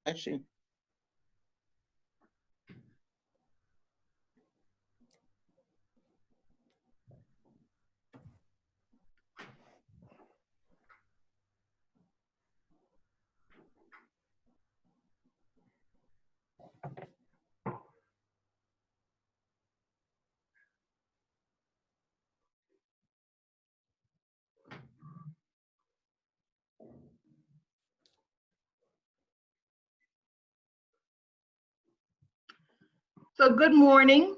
Bless you. So good morning.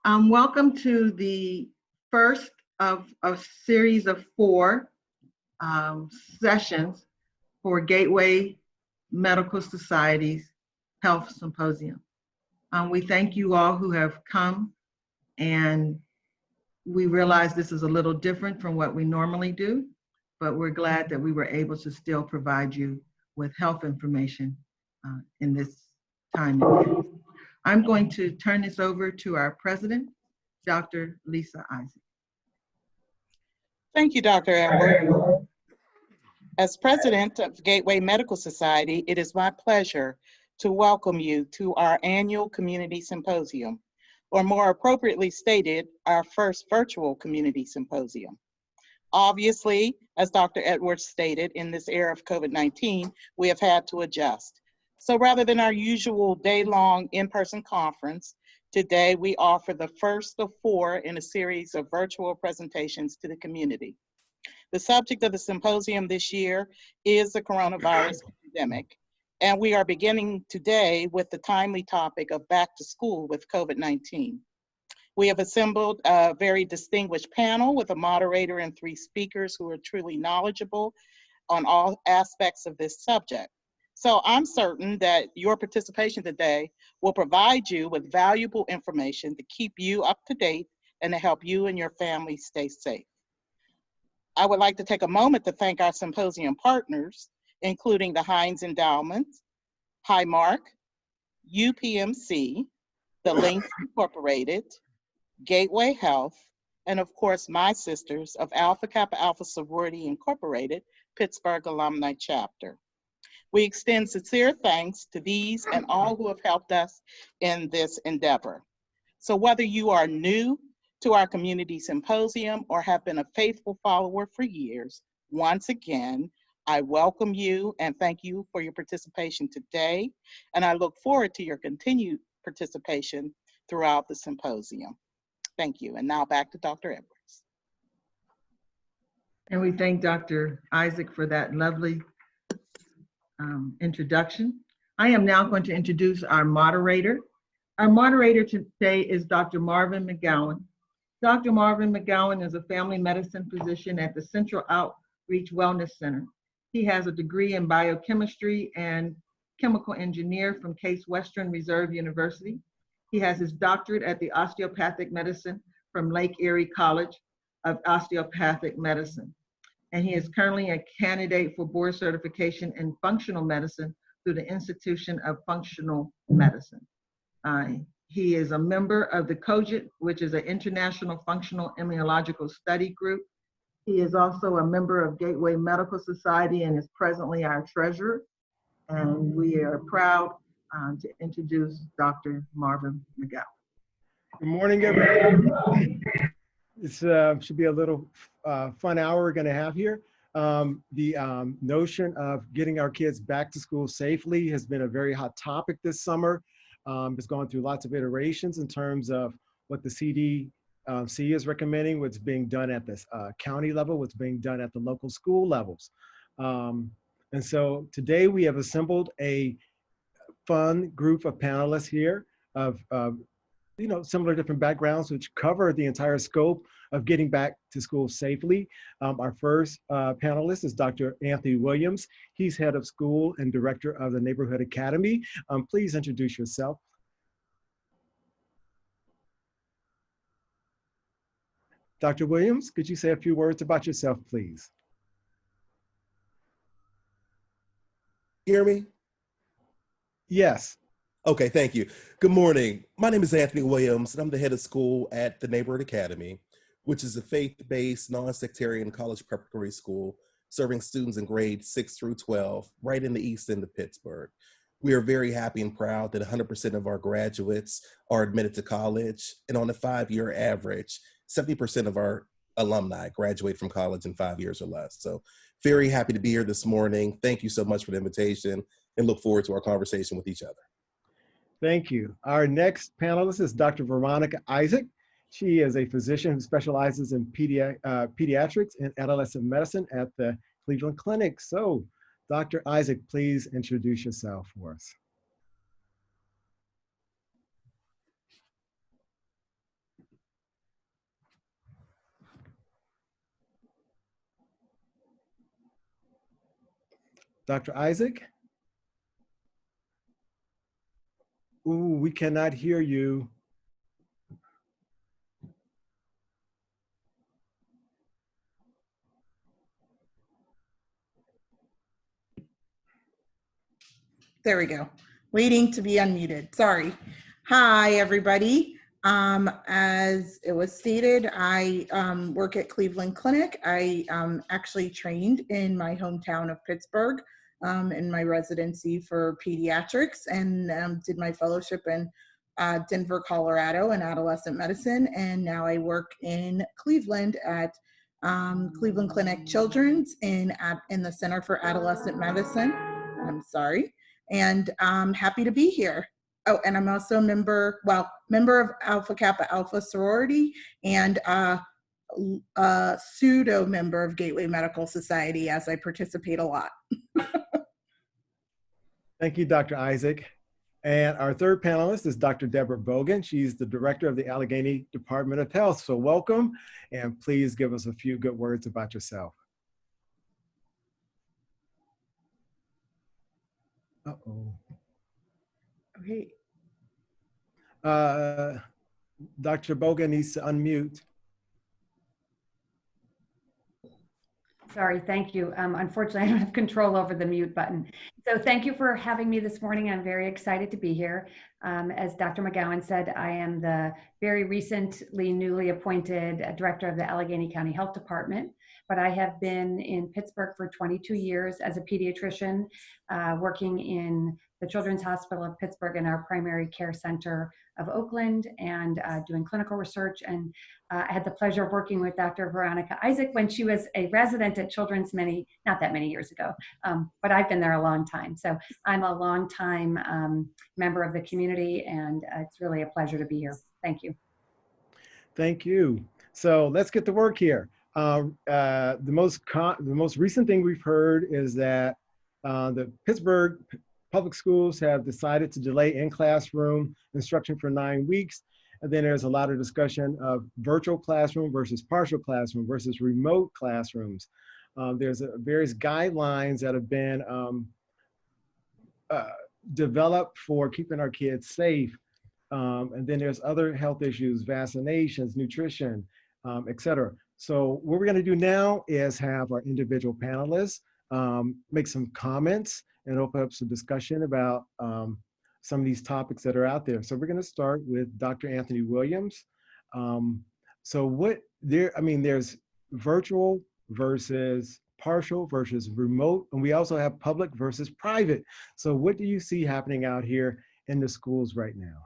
Welcome to the first of a series of 4 sessions for Gateway Medical Society's Health Symposium. We thank you all who have come, and we realize this is a little different from what we normally do, but we're glad that we were able to still provide you with health information in this time and day. I'm going to turn this over to our president, Dr. Lisa Isaac. Thank you, Dr. Edward. As president of Gateway Medical Society, it is my pleasure to welcome you to our annual community symposium, or more appropriately stated, our first virtual community symposium. Obviously, as Dr. Edwards stated, in this era of COVID-19, we have had to adjust. So rather than our usual day-long in-person conference, today we offer the first of 4 in a series of virtual presentations to the community. The subject of the symposium this year is the coronavirus pandemic, and we are beginning today with the timely topic of back to school with COVID-19. We have assembled a very distinguished panel with a moderator and 3 speakers who are truly knowledgeable on all aspects of this subject. So I'm certain that your participation today will provide you with valuable information to keep you up to date and to help you and your family stay safe. I would like to take a moment to thank our symposium partners, including the Heinz Endowment, Highmark, UPMC, the Links Incorporated, Gateway Health, and of course, my sisters of Alpha Kappa Alpha Sorority Incorporated, Pittsburgh Alumni Chapter. We extend sincere thanks to these and all who have helped us in this endeavor. So whether you are new to our community symposium or have been a faithful follower for years, once again, I welcome you and thank you for your participation today. And I look forward to your continued participation throughout the symposium. Thank you. And now back to Dr. Edwards. And we thank Dr. Isaac for that lovely introduction. I am now going to introduce our moderator. Our moderator today is Dr. Marvin McGowan. Dr. Marvin McGowan is a family medicine physician at the Central Outreach Wellness Center. He has a degree in biochemistry and chemical engineer from Case Western Reserve University. He has his doctorate at the osteopathic medicine from Lake Erie College of Osteopathic Medicine. And he is currently a candidate for board certification in functional medicine through the Institution of Functional Medicine. He is a member of the COGIT, which is an international functional immunological study group. He is also a member of Gateway Medical Society and is presently our treasurer. And we are proud to introduce Dr. Marvin McGowan. Good morning, everyone. This should be a little fun hour we're going to have here. The notion of getting our kids back to school safely has been a very hot topic this summer. It's gone through lots of iterations in terms of what the CDC is recommending, what's being done at the county level, what's being done at the local school levels. And so today we have assembled a fun group of panelists here of similar different backgrounds which cover the entire scope of getting back to school safely. Our first panelist is Dr. Anthony Williams. He's head of school and director of the Neighborhood Academy. Please introduce yourself. Dr. Williams, could you say a few words about yourself, please? Hear me? Yes. Okay, thank you. Good morning. My name is Anthony Williams, and I'm the head of school at the Neighborhood Academy, which is a faith-based, non-sectarian college preparatory school serving students in grades 6 through 12, right in the East End of Pittsburgh. We are very happy and proud that 100% of our graduates are admitted to college, and on a 5-year average, 70% of our alumni graduate from college in 5 years or less. So very happy to be here this morning. Thank you so much for the invitation, and look forward to our conversation with each other. Thank you. Our next panelist is Dr. Veronica Isaac. She is a physician who specializes in pediatrics and adolescent medicine at the Cleveland Clinic. So, Dr. Isaac, please introduce yourself for us. Dr. Isaac? Ooh, we cannot hear you. There we go. Waiting to be unmuted. Sorry. Hi, everybody. As it was stated, I work at Cleveland Clinic. I actually trained in my hometown of Pittsburgh in my residency for pediatrics, and did my fellowship in Denver, Colorado in adolescent medicine. And now I work in Cleveland at Cleveland Clinic Children's in the Center for Adolescent Medicine. I'm sorry. And I'm happy to be here. Oh, and I'm also a member of Alpha Kappa Alpha sorority, and a pseudo member of Gateway Medical Society, as I participate a lot. Thank you, Dr. Isaac. And our third panelist is Dr. Deborah Bogan. She's the director of the Allegheny Department of Health. So welcome, and please give us a few good words about yourself. Uh-oh. Okay. Dr. Bogan needs to unmute. Sorry, thank you. Unfortunately, I don't have control over the mute button. So thank you for having me this morning. I'm very excited to be here. As Dr. McGowan said, I am the very recently newly appointed director of the Allegheny County Health Department, but I have been in Pittsburgh for 22 years as a pediatrician, working in the Children's Hospital of Pittsburgh and our primary care center of Oakland, and doing clinical research. And I had the pleasure of working with Dr. Veronica Isaac when she was a resident at Children's not that many years ago, but I've been there a long time. So I'm a long time member of the community, and it's really a pleasure to be here. Thank you. Thank you. So let's get to work here. The most recent thing we've heard is that the Pittsburgh public schools have decided to delay in-classroom instruction for 9 weeks. And then there's a lot of discussion of virtual classroom versus partial classroom versus remote classrooms. There's various guidelines that have been developed for keeping our kids safe. And then there's other health issues, vaccinations, nutrition, et cetera. So what we're gonna do now is have our individual panelists make some comments and open up some discussion about some of these topics that are out there. So we're gonna start with Dr. Anthony Williams. There's virtual versus partial versus remote, and we also have public versus private. So what do you see happening out here in the schools right now?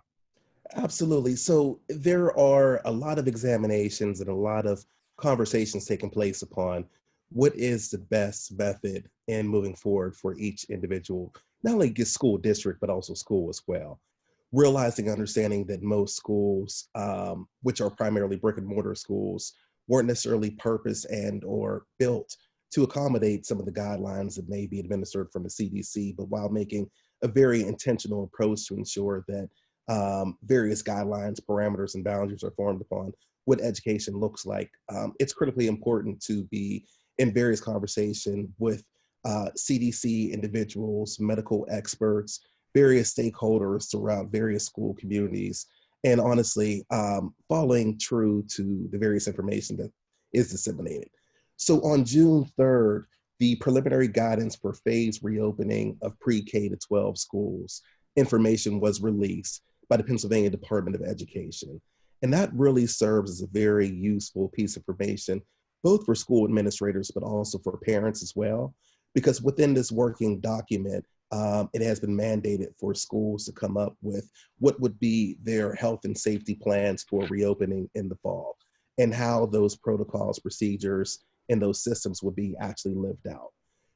Absolutely. So there are a lot of examinations and a lot of conversations taking place upon what is the best method in moving forward for each individual, not only school district, but also school as well. Realizing, understanding that most schools, which are primarily brick and mortar schools, weren't necessarily purposed and or built to accommodate some of the guidelines that may be administered from the CDC, but while making a very intentional approach to ensure that various guidelines, parameters, and boundaries are formed upon what education looks like. It's critically important to be in various conversation with CDC individuals, medical experts, various stakeholders throughout various school communities, and honestly, following true to the various information that is disseminated. So on June 3rd, the preliminary guidance for phased reopening of pre-K to 12 schools information was released by the Pennsylvania Department of Education. And that really serves as a very useful piece of information both for school administrators, but also for parents as well. Because within this working document, it has been mandated for schools to come up with what would be their health and safety plans for reopening in the fall, and how those protocols, procedures, and those systems would be actually lived out.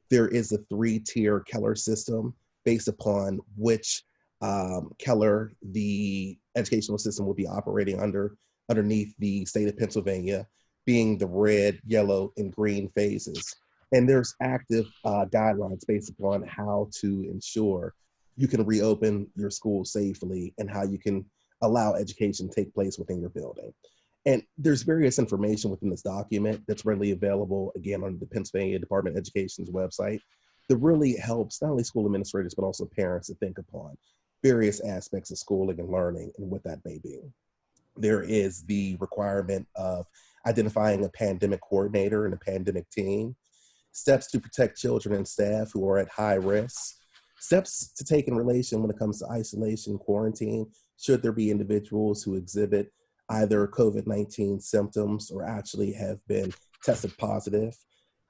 There is a 3-tier Keller system based upon which Keller, the educational system, will be operating underneath the state of Pennsylvania, being the red, yellow, and green phases. And there's active guidelines based upon how to ensure you can reopen your school safely and how you can allow education to take place within your building. And there's various information within this document that's readily available, again, on the Pennsylvania Department of Education's website, that really helps not only school administrators, but also parents to think upon various aspects of schooling and learning and what that may be. There is the requirement of identifying a pandemic coordinator and a pandemic team, steps to protect children and staff who are at high risk, steps to take in relation when it comes to isolation, quarantine, should there be individuals who exhibit either COVID-19 symptoms or actually have been tested positive,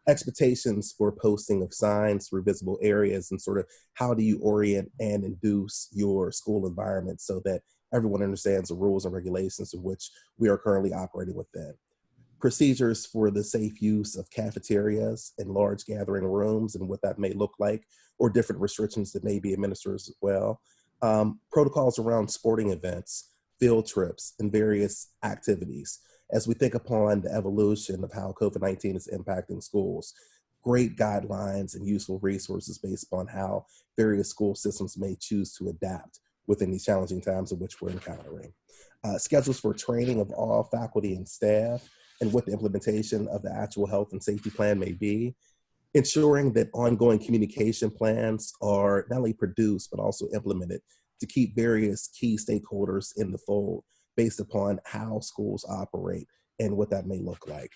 expectations for posting of signs through visible areas, and sort of how do you orient and induce your school environment so that everyone understands the rules and regulations in which we are currently operating within. Procedures for the safe use of cafeterias and large gathering rooms and what that may look like, or different restrictions that may be administered as well. Protocols around sporting events, field trips, and various activities. As we think upon the evolution of how COVID-19 is impacting schools, great guidelines and useful resources based upon how various school systems may choose to adapt within these challenging times in which we're encountering. Schedules for training of all faculty and staff, and what the implementation of the actual health and safety plan may be, ensuring that ongoing communication plans are not only produced, but also implemented to keep various key stakeholders in the fold based upon how schools operate and what that may look like.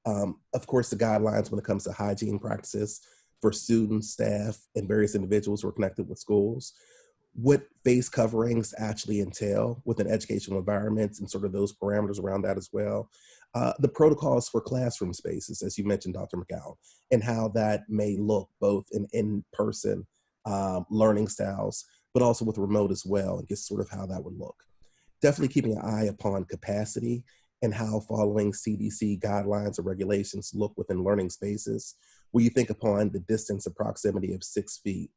Of course, the guidelines when it comes to hygiene practices for students, staff, and various individuals who are connected with schools, what face coverings actually entail within educational environments and sort of those parameters around that as well. The protocols for classroom spaces, as you mentioned, Dr. McGowan, and how that may look both in-person learning styles, but also with remote as well, and just sort of how that would look. Definitely keeping an eye upon capacity and how following CDC guidelines or regulations look within learning spaces, where you think upon the distance and proximity of 6 feet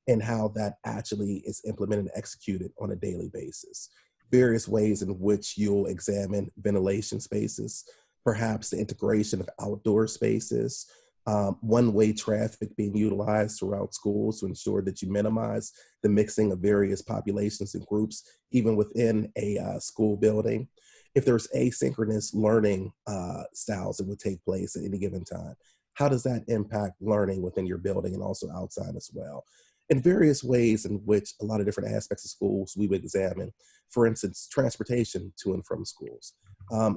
and how that actually is implemented and executed on a daily basis. Various ways in which you'll examine ventilation spaces, perhaps the integration of outdoor spaces, one-way traffic being utilized throughout schools to ensure that you minimize the mixing of various populations and groups, even within a school building. If there's asynchronous learning styles that would take place at any given time, how does that impact learning within your building and also outside as well? In various ways in which a lot of different aspects of schools we would examine. For instance, transportation to and from schools,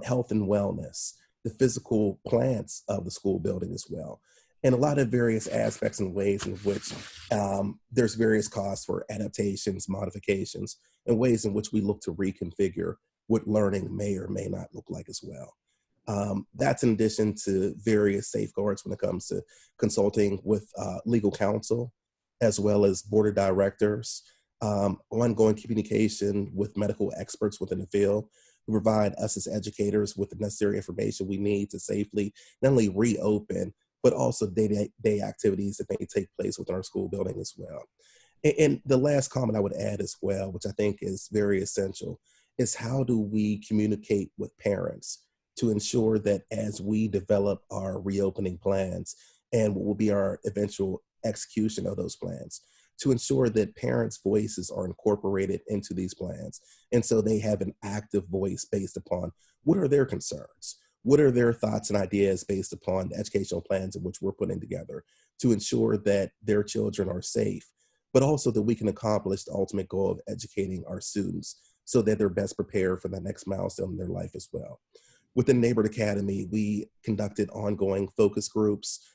health and wellness, the physical plants of the school building as well, and a lot of various aspects and ways in which there's various costs for adaptations, modifications, and ways in which we look to reconfigure what learning may or may not look like as well. That's in addition to various safeguards when it comes to consulting with legal counsel, as well as board of directors, ongoing communication with medical experts within the field who provide us as educators with the necessary information we need to safely not only reopen, but also day-to-day activities that may take place within our school building as well. And the last comment I would add as well, which I think is very essential, is how do we communicate with parents to ensure that as we develop our reopening plans and what will be our eventual execution of those plans, to ensure that parents' voices are incorporated into these plans. And so they have an active voice based upon what are their concerns, what are their thoughts and ideas based upon the educational plans in which we're putting together to ensure that their children are safe, but also that we can accomplish the ultimate goal of educating our students so that they're best prepared for the next milestone in their life as well. Within Neighborhood Academy, we conducted ongoing focus groups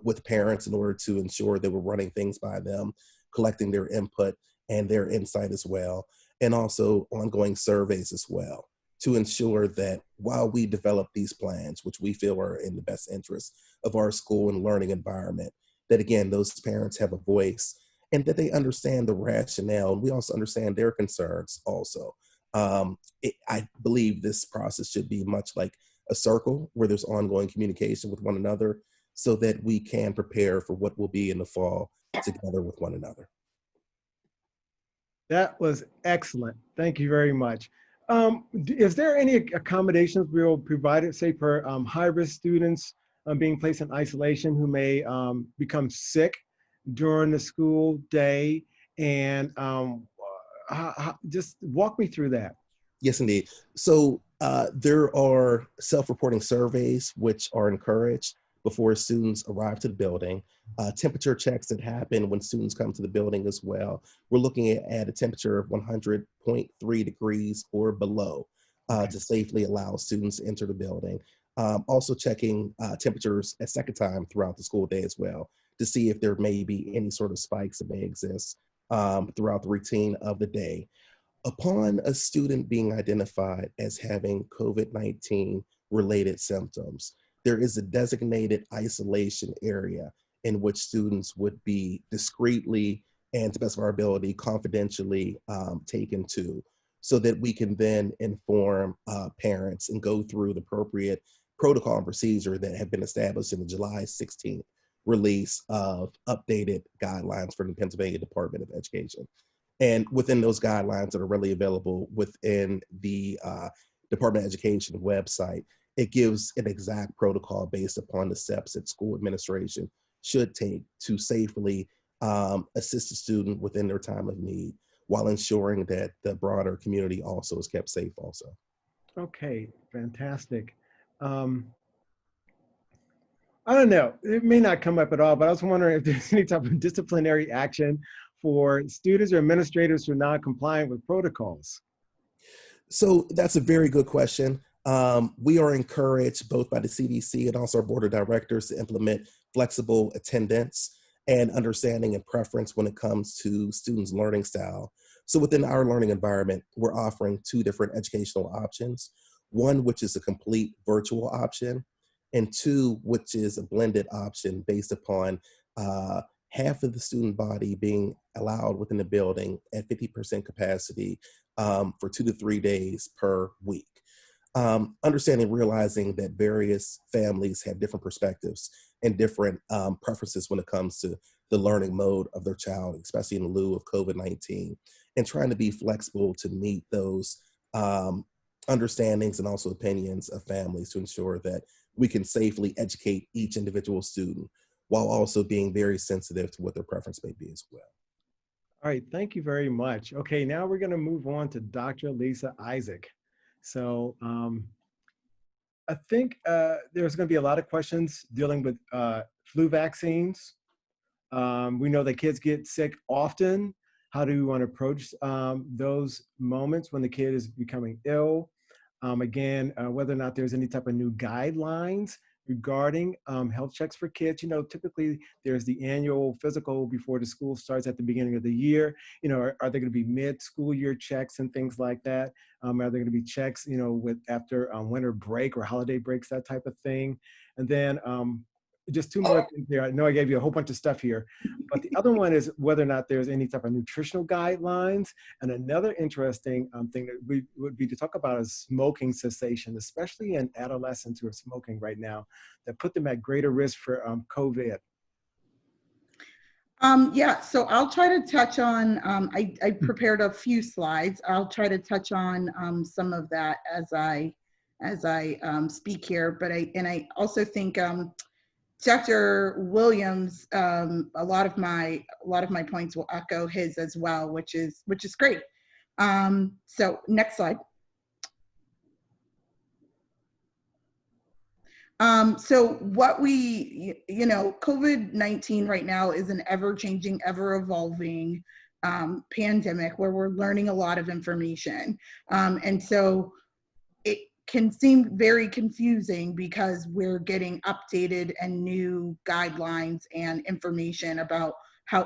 with parents in order to ensure that we're running things by them, collecting their input and their insight as well, and also ongoing surveys as well to ensure that while we develop these plans, which we feel are in the best interest of our school and learning environment, that again, those parents have a voice and that they understand the rationale. And we also understand their concerns also. I believe this process should be much like a circle where there's ongoing communication with one another so that we can prepare for what will be in the fall together with one another. That was excellent. Thank you very much. Is there any accommodations we will provide, say, for high-risk students being placed in isolation who may become sick during the school day? And just walk me through that. Yes, indeed. So there are self-reporting surveys which are encouraged before students arrive to the building. Temperature checks that happen when students come to the building as well. We're looking at a temperature of 100.3 degrees or below to safely allow students to enter the building. Also checking temperatures a second time throughout the school day as well to see if there may be any sort of spikes that may exist throughout the routine of the day. Upon a student being identified as having COVID-19 related symptoms, there is a designated isolation area in which students would be discreetly and to the best of our ability, confidentially taken to, so that we can then inform parents and go through the appropriate protocol and procedure that have been established in the July 16th release of updated guidelines for the Pennsylvania Department of Education. And within those guidelines that are readily available within the Department of Education website, it gives an exact protocol based upon the steps that school administration should take to safely assist a student within their time of need while ensuring that the broader community also is kept safe also. Okay, fantastic. I don't know, it may not come up at all, but I was wondering if there's any type of disciplinary action for students or administrators who are not compliant with protocols. So that's a very good question. We are encouraged both by the CDC and also our board of directors to implement flexible attendance and understanding and preference when it comes to students' learning style. So within our learning environment, we're offering two different educational options. One, which is a complete virtual option, and two, which is a blended option based upon half of the student body being allowed within the building at 50% capacity for 2 to 3 days per week. Understanding, realizing that various families have different perspectives and different preferences when it comes to the learning mode of their child, especially in lieu of COVID-19, and trying to be flexible to meet those understandings and also opinions of families to ensure that we can safely educate each individual student while also being very sensitive to what their preference may be as well. All right, thank you very much. Okay, now we're gonna move on to Dr. Lisa Isaac. So I think there's gonna be a lot of questions dealing with flu vaccines. We know that kids get sick often. How do we want to approach those moments when the kid is becoming ill? Again, whether or not there's any type of new guidelines regarding health checks for kids. You know, typically there's the annual physical before the school starts at the beginning of the year. You know, are there going to be mid-school year checks and things like that? Are there going to be checks, you know, with after winter break or holiday breaks, that type of thing? And then just two more things here. I know I gave you a whole bunch of stuff here, but the other one is whether or not there's any type of nutritional guidelines. And another interesting thing that we would be to talk about is smoking cessation, especially in adolescents who are smoking right now, that put them at greater risk for COVID. Yeah, so I'll try to touch on, I prepared a few slides. I'll try to touch on some of that as I speak here, but I also think Dr. Williams, a lot of my points will echo his as well, which is great. So next slide. So what COVID-19 right now is an ever-changing, ever-evolving pandemic where we're learning a lot of information. And so it can seem very confusing because we're getting updated and new guidelines and information about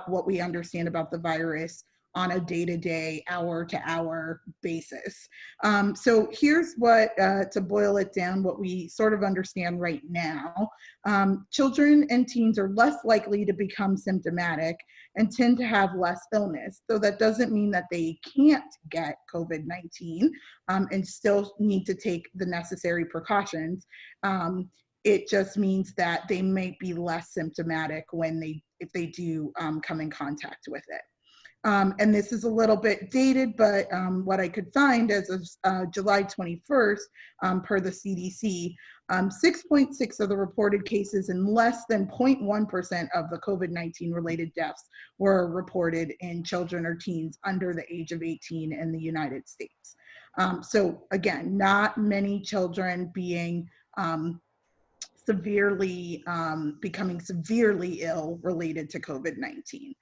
what we understand about the virus on a day-to-day, hour-to-hour basis. So here's what, to boil it down, what we sort of understand right now. Children and teens are less likely to become symptomatic and tend to have less illness. So that doesn't mean that they can't get COVID-19 and still need to take the necessary precautions. It just means that they might be less symptomatic if they do come in contact with it. And this is a little bit dated, but what I could find as of July 21st, per the CDC, 6.6 of the reported cases and less than 0.1% of the COVID-19 related deaths were reported in children or teens under the age of 18 in the United States. So again, not many children being becoming severely ill related to COVID-19.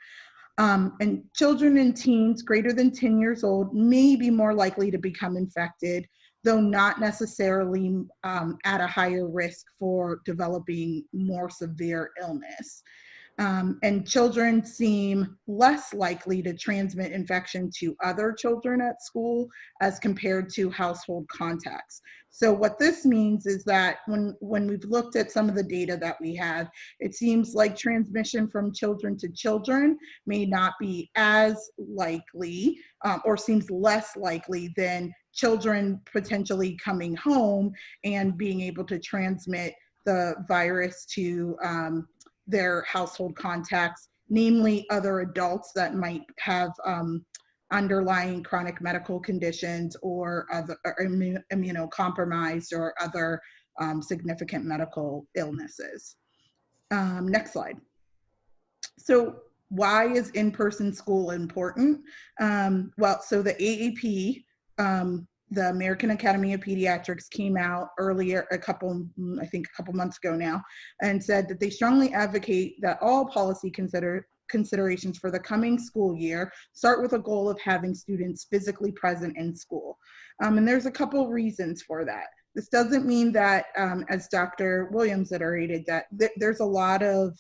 And children and teens greater than 10 years old may be more likely to become infected, though not necessarily at a higher risk for developing more severe illness. And children seem less likely to transmit infection to other children at school as compared to household contacts. So what this means is that when we've looked at some of the data that we have, it seems like transmission from children to children may not be as likely or seems less likely than children potentially coming home and being able to transmit the virus to their household contacts, namely other adults that might have underlying chronic medical conditions or immunocompromised or other significant medical illnesses. Next slide. So why is in-person school important? Well, so the AAP, the American Academy of Pediatrics, came out earlier, I think a couple months ago now, and said that they strongly advocate that all policy considerations for the coming school year start with a goal of having students physically present in school. And there's a couple reasons for that. This doesn't mean that, as Dr. Williams iterated, that there's a lot of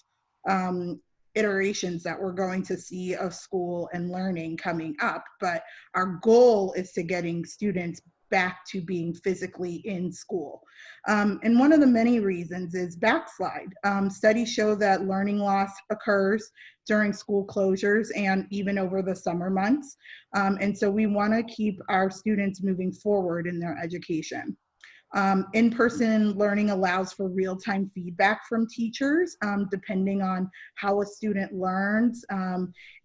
iterations that we're going to see of school and learning coming up, but our goal is to getting students back to being physically in school. And one of the many reasons is backslide. Studies show that learning loss occurs during school closures and even over the summer months. And so we want to keep our students moving forward in their education. In-person learning allows for real-time feedback from teachers, depending on how a student learns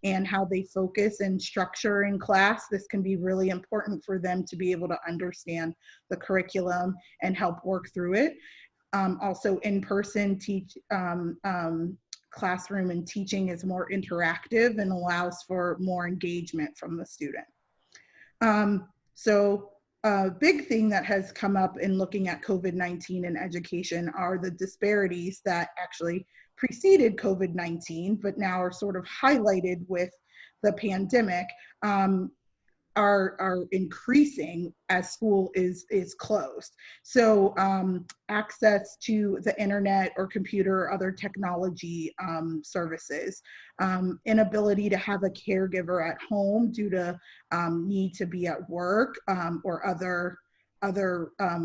and how they focus and structure in class. This can be really important for them to be able to understand the curriculum and help work through it. Also, in-person classroom and teaching is more interactive and allows for more engagement from the student. A big thing that has come up in looking at COVID-19 in education are the disparities that actually preceded COVID-19, but now are sort of highlighted with the pandemic, are increasing as school is closed. So access to the internet or computer or other technology services, inability to have a caregiver at home due to need to be at work or other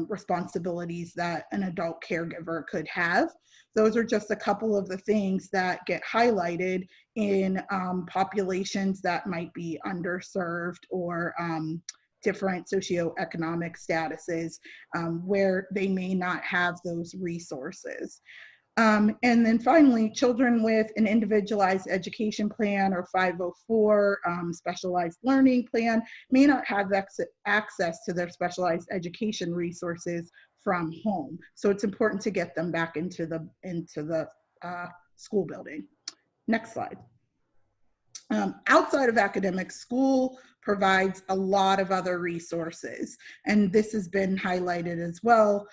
responsibilities that an adult caregiver could have. Those are just a couple of the things that get highlighted in populations that might be underserved or different socioeconomic statuses where they may not have those resources. And then finally, children with an individualized education plan or 504 specialized learning plan may not have access to their specialized education resources from home. So it's important to get them back into the school building. Next slide. Outside of academics, school provides a lot of other resources. And this has been highlighted as well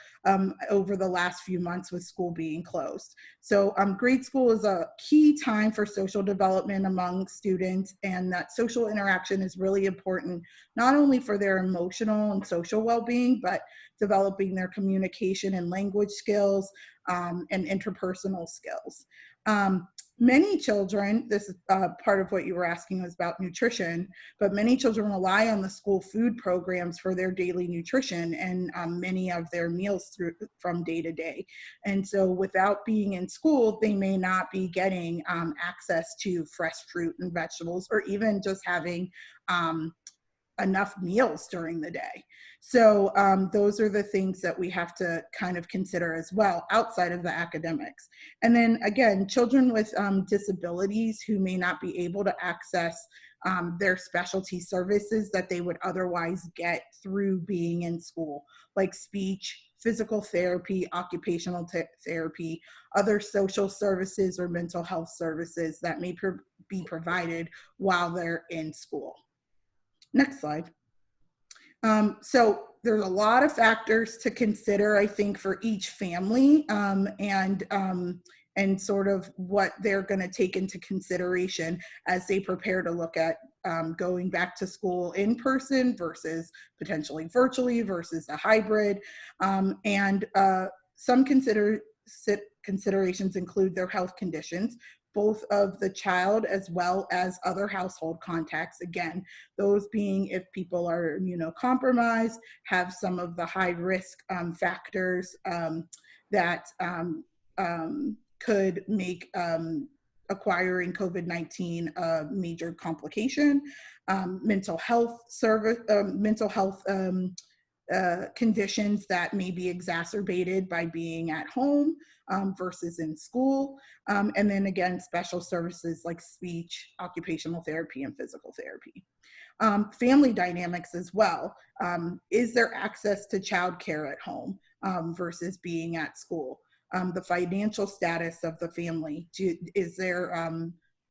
over the last few months with school being closed. So grade school is a key time for social development among students, and that social interaction is really important, not only for their emotional and social well-being, but developing their communication and language skills and interpersonal skills. Many children, this is part of what you were asking was about nutrition, but many children rely on the school food programs for their daily nutrition and many of their meals from day to day. And so without being in school, they may not be getting access to fresh fruit and vegetables, or even just having enough meals during the day. So those are the things that we have to kind of consider as well outside of the academics. And then again, children with disabilities who may not be able to access their specialty services that they would otherwise get through being in school, like speech, physical therapy, occupational therapy, other social services or mental health services that may be provided while they're in school. Next slide. So there's a lot of factors to consider, I think, for each family and sort of what they're going to take into consideration as they prepare to look at going back to school in person versus potentially virtually versus a hybrid. Some considerations include their health conditions, both of the child as well as other household contacts. Again, those being if people are immunocompromised, have some of the high risk factors that could make acquiring COVID-19 a major complication, mental health conditions that may be exacerbated by being at home versus in school. And then again, special services like speech, occupational therapy, and physical therapy. Family dynamics as well. Is there access to childcare at home versus being at school? The financial status of the family. Is there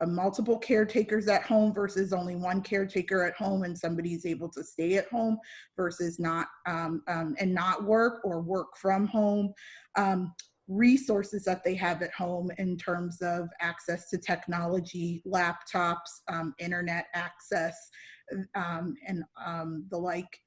multiple caretakers at home versus only one caretaker at home and somebody's able to stay at home versus not and not work or work from home? Resources that they have at home in terms of access to technology, laptops, internet access, and the like.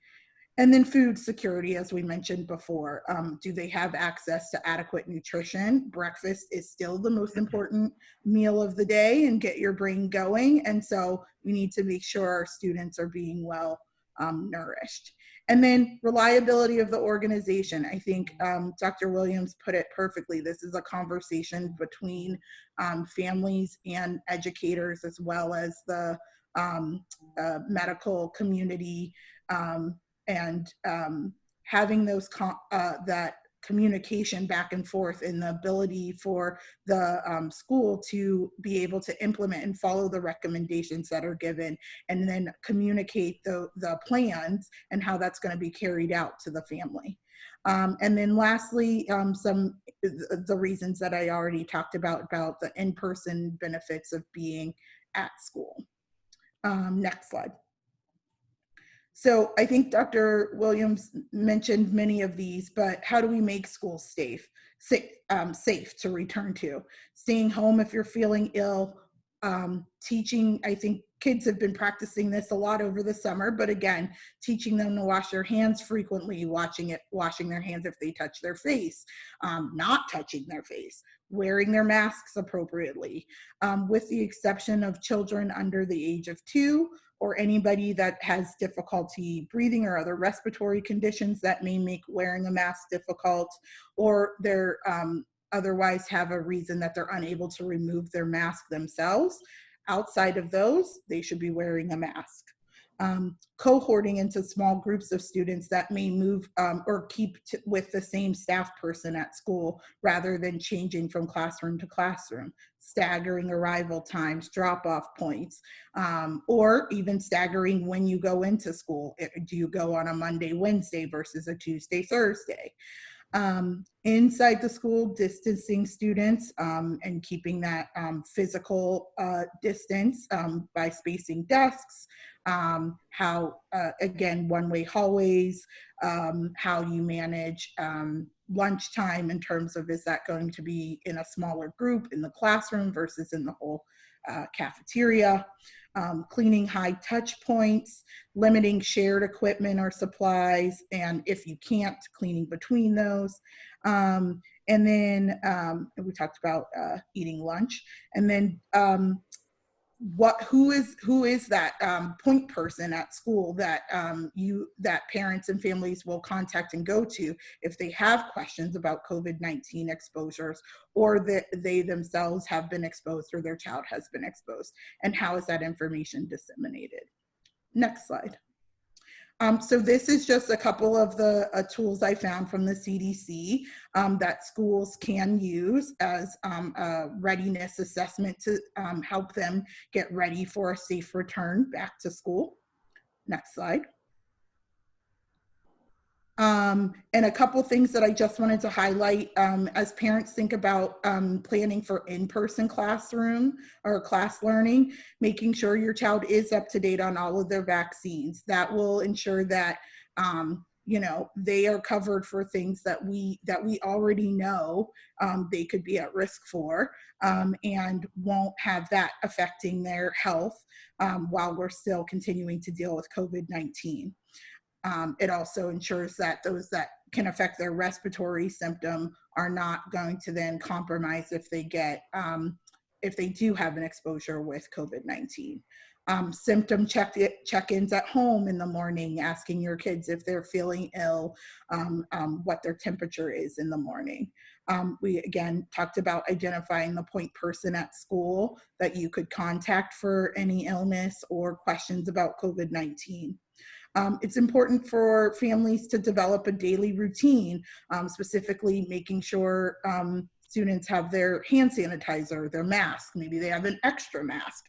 And then food security, as we mentioned before. Do they have access to adequate nutrition? Breakfast is still the most important meal of the day and get your brain going. And so we need to make sure our students are being well nourished. And then reliability of the organization. I think Dr. Williams put it perfectly. This is a conversation between families and educators, as well as the medical community, and having those that communication back and forth, and the ability for the school to be able to implement and follow the recommendations that are given, and then communicate the plans and how that's going to be carried out to the family. And then lastly, the reasons that I already talked about the in-person benefits of being at school. Next slide. So I think Dr. Williams mentioned many of these, but how do we make schools safe to return to? Staying home if you're feeling ill, teaching. I think kids have been practicing this a lot over the summer, but again, teaching them to wash their hands frequently, washing their hands if they touch their face, not touching their face, wearing their masks appropriately, with the exception of children under the age of 2, or anybody that has difficulty breathing or other respiratory conditions that may make wearing a mask difficult, or they're otherwise have a reason that they're unable to remove their mask themselves. Outside of those, they should be wearing a mask. Cohorting into small groups of students that may move or keep with the same staff person at school rather than changing from classroom to classroom, staggering arrival times, drop-off points, or even staggering when you go into school. Do you go on a Monday, Wednesday versus a Tuesday, Thursday? Inside the school, distancing students and keeping that physical distance by spacing desks, how, again, one-way hallways, how you manage lunchtime in terms of, is that going to be in a smaller group in the classroom versus in the whole cafeteria, cleaning high touch points, limiting shared equipment or supplies, and if you can't, cleaning between those. And then we talked about eating lunch, and then who is that point person at school that that parents and families will contact and go to if they have questions about COVID-19 exposures, or that they themselves have been exposed or their child has been exposed, and how is that information disseminated? Next slide. So this is just a couple of the tools I found from the CDC that schools can use as a readiness assessment to help them get ready for a safe return back to school. Next slide. And a couple things that I just wanted to highlight as parents think about planning for in-person classroom or class learning, making sure your child is up to date on all of their vaccines. That will ensure that you know, they are covered for things that we already know they could be at risk for, and won't have that affecting their health while we're still continuing to deal with COVID-19. It also ensures that those that can affect their respiratory symptom are not going to then compromise if they get, if they do have an exposure with COVID-19. Symptom check-ins at home in the morning, asking your kids if they're feeling ill, what their temperature is in the morning. We again talked about identifying the point person at school that you could contact for any illness or questions about COVID-19. It's important for families to develop a daily routine, specifically making sure students have their hand sanitizer, their mask, maybe they have an extra mask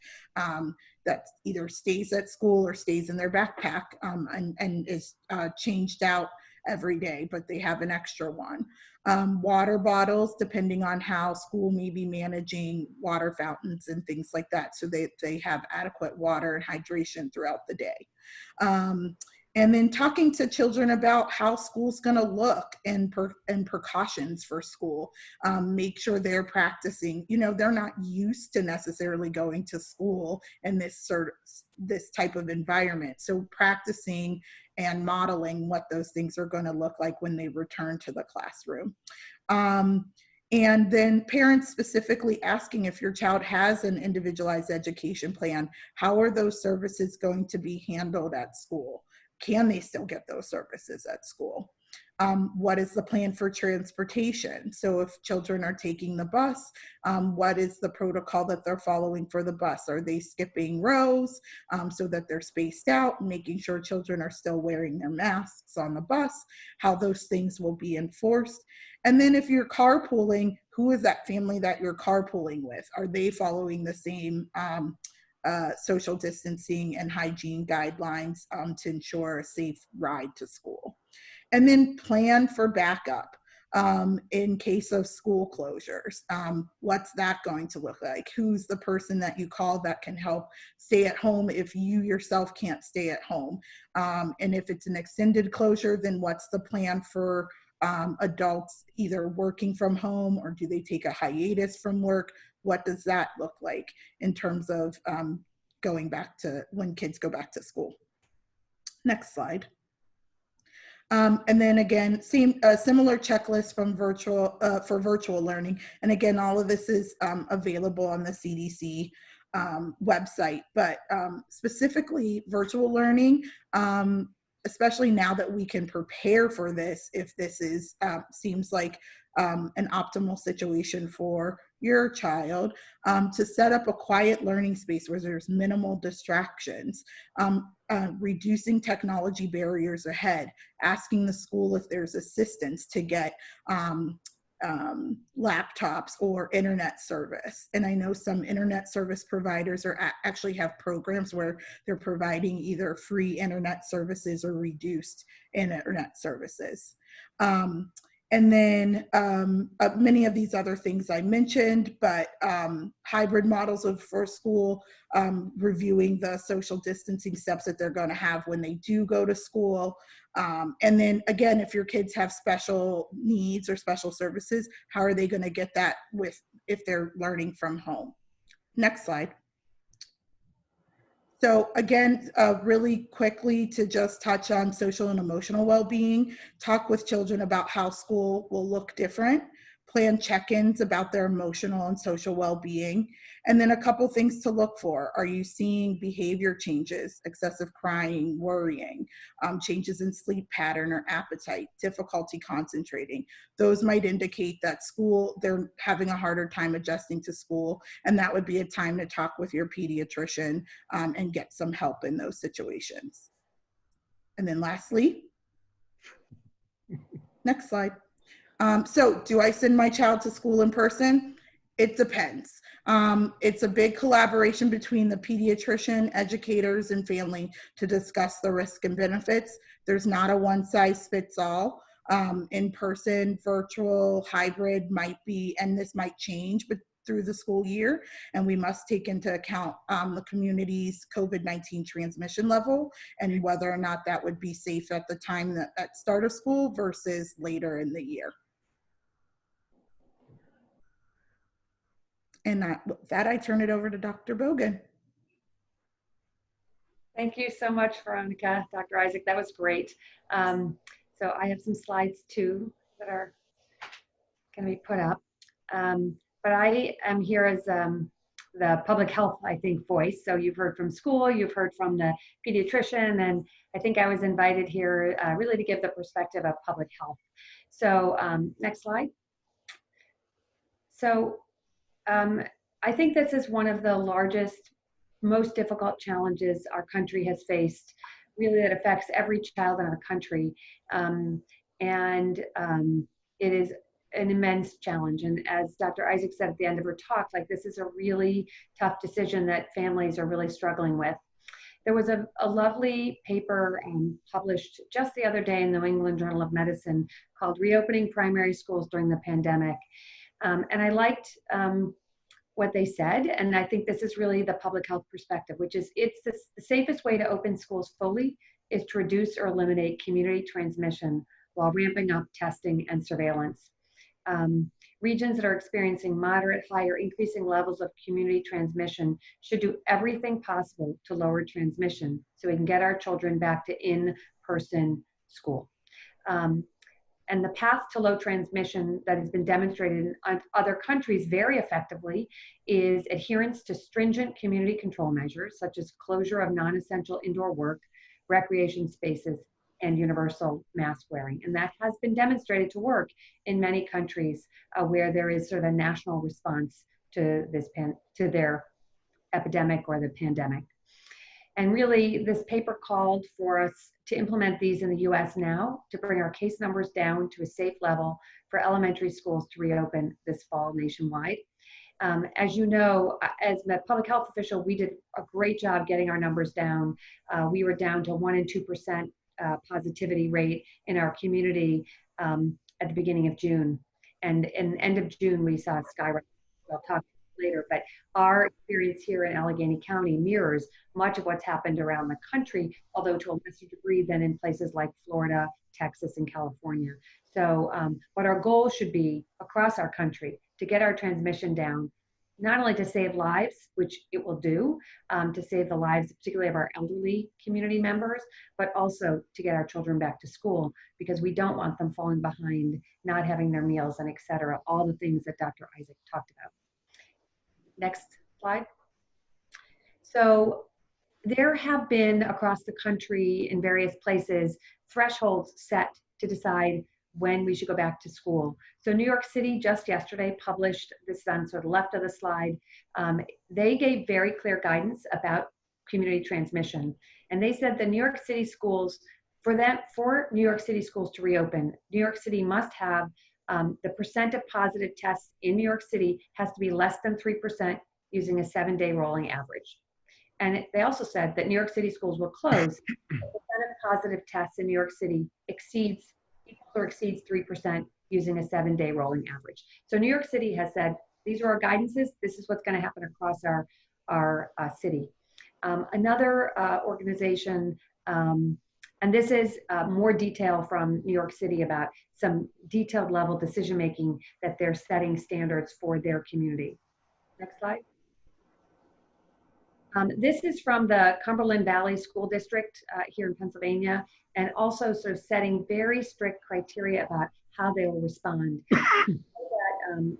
that either stays at school or stays in their backpack and is changed out every day, but they have an extra one. Water bottles, depending on how school may be managing water fountains and things like that, so they have adequate water and hydration throughout the day. And then talking to children about how school's going to look and precautions for school. Make sure they're practicing. You know, they're not used to necessarily going to school in this type of environment. So practicing and modeling what those things are going to look like when they return to the classroom. And then parents specifically asking if your child has an individualized education plan, how are those services going to be handled at school? Can they still get those services at school? What is the plan for transportation? So if children are taking the bus, what is the protocol that they're following for the bus? Are they skipping rows so that they're spaced out, making sure children are still wearing their masks on the bus, how those things will be enforced? And then if you're carpooling, who is that family that you're carpooling with? Are they following the same social distancing and hygiene guidelines to ensure a safe ride to school? And then plan for backup in case of school closures. What's that going to look like? Who's the person that you call that can help stay at home if you yourself can't stay at home? And if it's an extended closure, then what's the plan for adults either working from home, or do they take a hiatus from work? What does that look like in terms of going back to when kids go back to school? Next slide. And then again, similar checklist from for virtual learning. And again, all of this is available on the CDC website, but specifically virtual learning, especially now that we can prepare for this, if this is seems like an optimal situation for your child, to set up a quiet learning space where there's minimal distractions, reducing technology barriers ahead, asking the school if there's assistance to get laptops or internet service. And I know some internet service providers actually have programs where they're providing either free internet services or reduced internet services. And then many of these other things I mentioned, but hybrid models for school, reviewing the social distancing steps that they're going to have when they do go to school. And then again, if your kids have special needs or special services, how are they going to get that if they're learning from home? Next slide. So again, really quickly to just touch on social and emotional well-being, talk with children about how school will look different, plan check-ins about their emotional and social well-being, and then a couple things to look for. Are you seeing behavior changes, excessive crying, worrying, changes in sleep pattern or appetite, difficulty concentrating? Those might indicate that they're having a harder time adjusting to school, and that would be a time to talk with your pediatrician and get some help in those situations. And then lastly, next slide. So do I send my child to school in person? It depends. It's a big collaboration between the pediatrician, educators, and family to discuss the risk and benefits. There's not a one size fits all. In person, virtual, hybrid might be, and this might change, but through the school year, and we must take into account the community's COVID-19 transmission level and whether or not that would be safe at the time at start of school versus later in the year. And with that, I turn it over to Dr. Bogan. Thank you so much, Veronica, Dr. Isaac. That was great. So I have some slides too that are going to be put up. But I am here as the public health, I think, voice. So you've heard from school, you've heard from the pediatrician, and I think I was invited here really to give the perspective of public health. So next slide. So I think this is one of the largest, most difficult challenges our country has faced, really that affects every child in our country. It is an immense challenge. And as Dr. Isaac said at the end of her talk, like this is a really tough decision that families are really struggling with. There was a lovely paper published just the other day in the New England Journal of Medicine called Reopening Primary Schools During the Pandemic. And I liked what they said, and I think this is really the public health perspective, which is the safest way to open schools fully is to reduce or eliminate community transmission while ramping up testing and surveillance. Regions that are experiencing moderate, high, or increasing levels of community transmission should do everything possible to lower transmission so we can get our children back to in-person school. And the path to low transmission that has been demonstrated in other countries very effectively is adherence to stringent community control measures, such as closure of non-essential indoor work, recreation spaces, and universal mask wearing. And that has been demonstrated to work in many countries where there is sort of a national response to their epidemic or the pandemic. And really, this paper called for us to implement these in the US now to bring our case numbers down to a safe level for elementary schools to reopen this fall nationwide. As you know, as a public health official, we did a great job getting our numbers down. We were down to 1% and 2% positivity rate in our community at the beginning of June. And in the end of June, we saw a skyrocket. I'll talk later, but our experience here in Allegheny County mirrors much of what's happened around the country, although to a lesser degree than in places like Florida, Texas, and California. So what our goal should be across our country to get our transmission down, not only to save lives, which it will do, to save the lives particularly of our elderly community members, but also to get our children back to school, because we don't want them falling behind, not having their meals, and et cetera, all the things that Dr. Isaac talked about. Next slide. So there have been across the country in various places thresholds set to decide when we should go back to school. So New York City just yesterday published, this is on sort of left of the slide, they gave very clear guidance about community transmission. And they said the New York City schools, for New York City schools to reopen, New York City must have the percent of positive tests in New York City has to be less than 3% using a 7-day rolling average. And they also said that New York City schools will close if the percent of positive tests in New York City exceeds 3% using a 7-day rolling average. So New York City has said, these are our guidances. This is what's going to happen across our city. Another organization, and this is more detail from New York City about some detailed level decision-making that they're setting standards for their community. Next slide. This is from the Cumberland Valley School District here in Pennsylvania, and also sort of setting very strict criteria about how they will respond.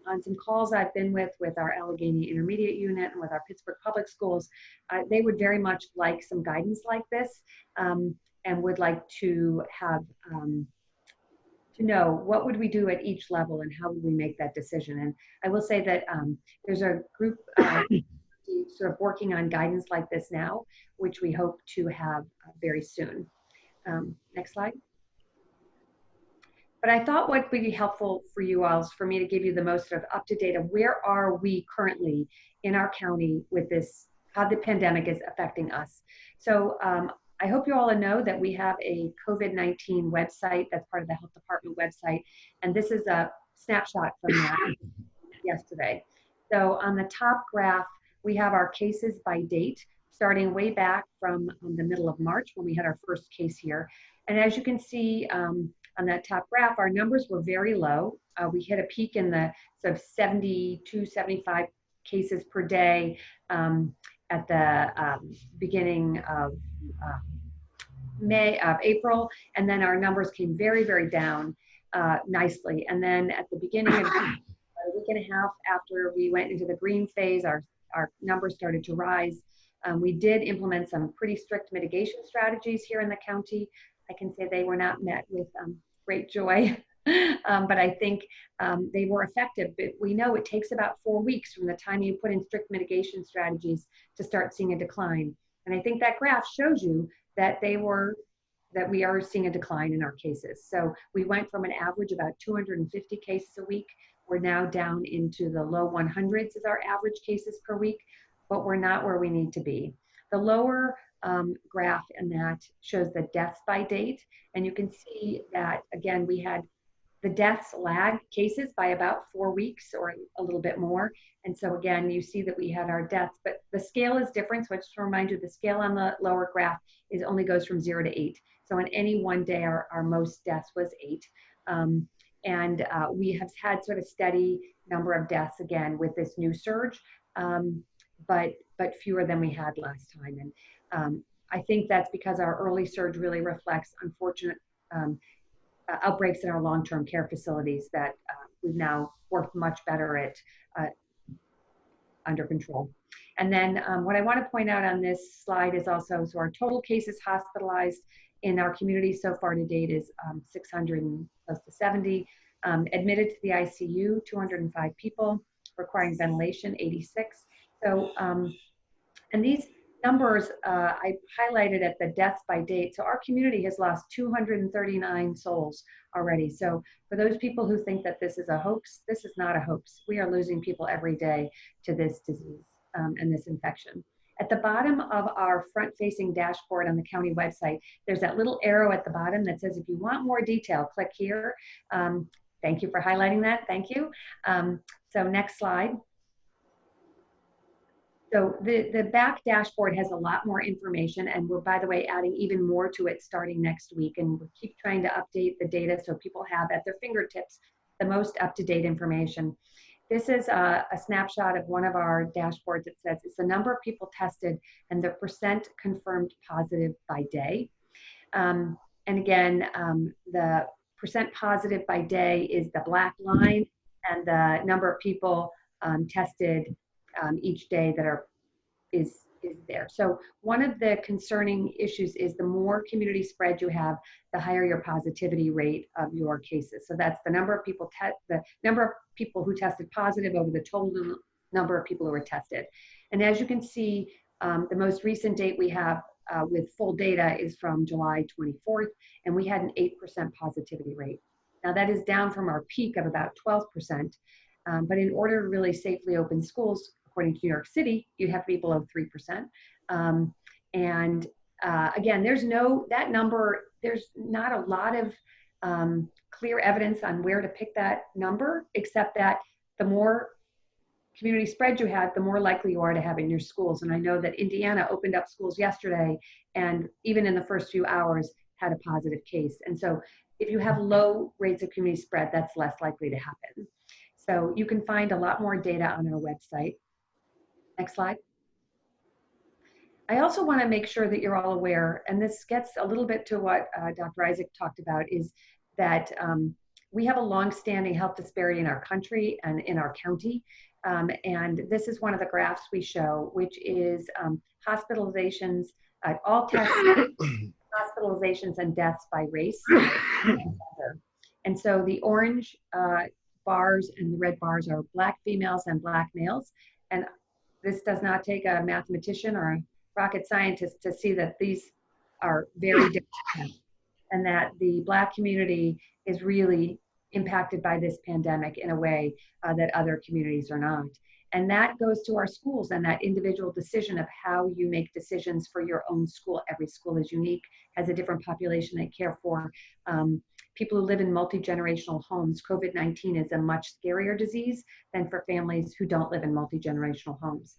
On some calls I've been with our Allegheny Intermediate Unit and with our Pittsburgh Public Schools, they would very much like some guidance like this, and would like to have to know what would we do at each level and how would we make that decision. And I will say that there's a group sort of working on guidance like this now, which we hope to have very soon. Next slide. But I thought what would be helpful for you all is for me to give you the most sort of up-to-date of where are we currently in our county with this, how the pandemic is affecting us. So I hope you all know that we have a COVID-19 website that's part of the health department website. And this is a snapshot from that yesterday. So on the top graph, we have our cases by date, starting way back from the middle of March when we had our first case here. And as you can see, on that top graph, our numbers were very low. We hit a peak in the sort of 72, 75 cases per day at the beginning of April, and then our numbers came very, very down nicely. And then at the beginning of a week and a half after we went into the green phase, our numbers started to rise. We did implement some pretty strict mitigation strategies here in the county. I can say they were not met with great joy, but I think they were effective. But we know it takes about 4 weeks from the time you put in strict mitigation strategies to start seeing a decline. And I think that graph shows you that we are seeing a decline in our cases. So we went from an average about 250 cases a week. We're now down into the low 100s as our average cases per week, but we're not where we need to be. The lower graph in that shows the deaths by date. And you can see that, again, we had the deaths lag cases by about 4 weeks or a little bit more. And so again, you see that we had our deaths, but the scale is different. So just to remind you, the scale on the lower graph only goes from 0 to 8. So on any one day, our most deaths was 8. And we have had sort of steady number of deaths again with this new surge, but fewer than we had last time. And I think that's because our early surge really reflects unfortunate outbreaks in our long-term care facilities that we've now worked much better at under control. And then what I want to point out on this slide is also, so our total cases hospitalized in our community so far to date is 600 and close to 70. Admitted to the ICU, 205 people, requiring ventilation, 86. So, and these numbers I highlighted at the deaths by date. So our community has lost 239 souls already. So for those people who think that this is a hoax, this is not a hoax. We are losing people every day to this disease and this infection. At the bottom of our front-facing dashboard on the county website, there's that little arrow at the bottom that says, if you want more detail, click here. Thank you for highlighting that. Thank you. So next slide. So the back dashboard has a lot more information, and we're, by the way, adding even more to it starting next week. And we'll keep trying to update the data so people have at their fingertips the most up-to-date information. This is a snapshot of one of our dashboards. It says it's the number of people tested and the percent confirmed positive by day. And again, the percent positive by day is the black line, and the number of people tested each day that is there. So one of the concerning issues is the more community spread you have, the higher your positivity rate of your cases. So that's the number of people who tested positive over the total number of people who were tested. And as you can see, the most recent date we have with full data is from July 24th, and we had an 8% positivity rate. Now that is down from our peak of about 12%, but in order to really safely open schools, according to New York City, you have to be below 3%. Again, there's not a lot of clear evidence on where to pick that number, except that the more community spread you have, the more likely you are to have it in your schools. And I know that Indiana opened up schools yesterday, and even in the first few hours had a positive case. And so if you have low rates of community spread, that's less likely to happen. So you can find a lot more data on our website. Next slide. I also want to make sure that you're all aware, and this gets a little bit to what Dr. Isaac talked about, is that we have a long-standing health disparity in our country and in our county. And this is one of the graphs we show, which is hospitalizations, all tests, hospitalizations and deaths by race. And so the orange bars and the red bars are Black females and Black males. And this does not take a mathematician or a rocket scientist to see that these are very different, and that the Black community is really impacted by this pandemic in a way that other communities are not. And that goes to our schools and that individual decision of how you make decisions for your own school. Every school is unique, has a different population they care for. People who live in multi-generational homes, COVID-19 is a much scarier disease than for families who don't live in multi-generational homes.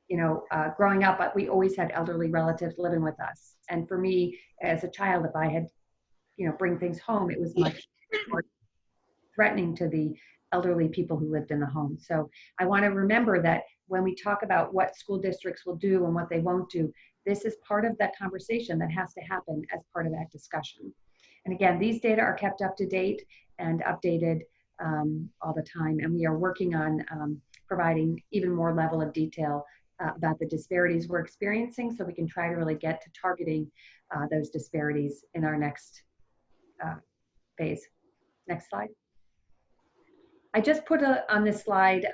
You know, growing up, we always had elderly relatives living with us. And for me, as a child, if I had, bring things home, it was much more threatening to the elderly people who lived in the home. So I want to remember that when we talk about what school districts will do and what they won't do, this is part of that conversation that has to happen as part of that discussion. And again, these data are kept up to date and updated all the time. And we are working on providing even more level of detail about the disparities we're experiencing, so we can try to really get to targeting those disparities in our next phase. Next slide. I just put on this slide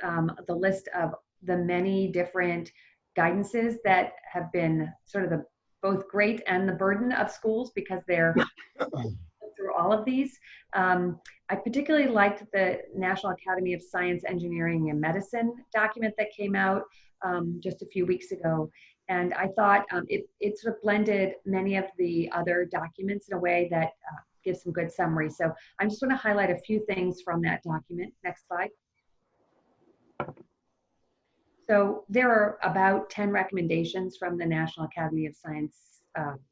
the list of the many different guidances that have been sort of the both great and the burden of schools, because they're through all of these. I particularly liked the National Academy of Science, Engineering, and Medicine document that came out just a few weeks ago. And I thought it sort of blended many of the other documents in a way that gives some good summary. So I'm just going to highlight a few things from that document. Next slide. So there are about 10 recommendations from the National Academy of Science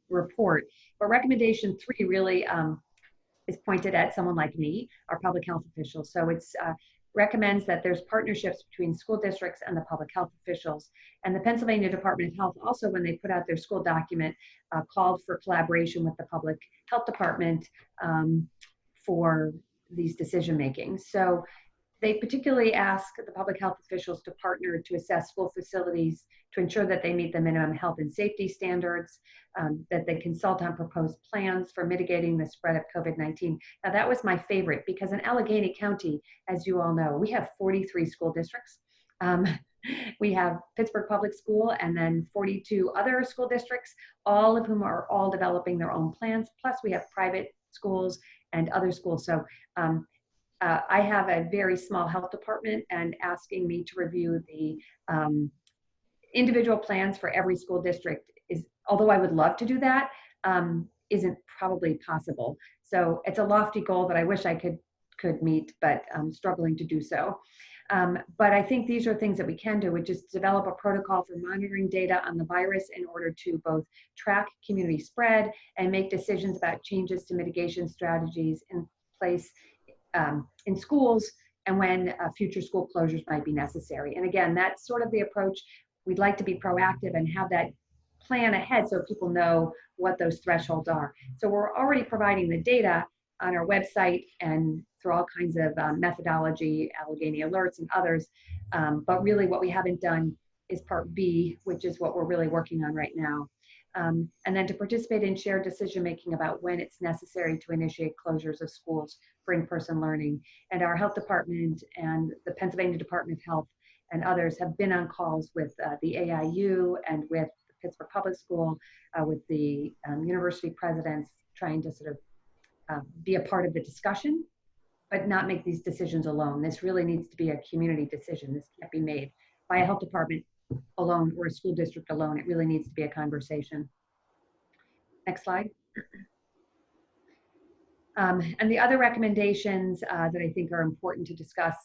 report, but recommendation 3 really is pointed at someone like me, our public health officials. So it's recommends that there's partnerships between school districts and the public health officials. And the Pennsylvania Department of Health also, when they put out their school document, called for collaboration with the public health department for these decision making. So they particularly ask the public health officials to partner to assess school facilities to ensure that they meet the minimum health and safety standards, that they consult on proposed plans for mitigating the spread of COVID-19. Now that was my favorite, because in Allegheny County, as you all know, we have 43 school districts. We have Pittsburgh Public School and then 42 other school districts, all of whom are all developing their own plans. Plus we have private schools and other schools. So I have a very small health department, and asking me to review the individual plans for every school district is, although I would love to do that, isn't probably possible. So it's a lofty goal that I wish I could meet, but I'm struggling to do so. But I think these are things that we can do, which is develop a protocol for monitoring data on the virus in order to both track community spread and make decisions about changes to mitigation strategies in place in schools, and when future school closures might be necessary. And again, that's sort of the approach. We'd like to be proactive and have that plan ahead so people know what those thresholds are. So we're already providing the data on our website and through all kinds of methodology, Allegheny Alerts and others. But really what we haven't done is part B, which is what we're really working on right now. And then to participate in shared decision-making about when it's necessary to initiate closures of schools for in-person learning. And our health department and the Pennsylvania Department of Health and others have been on calls with the AIU and with the Pittsburgh Public School, with the university presidents, trying to sort of be a part of the discussion, but not make these decisions alone. This really needs to be a community decision. This can't be made by a health department alone or a school district alone. It really needs to be a conversation. Next slide. And the other recommendations that I think are important to discuss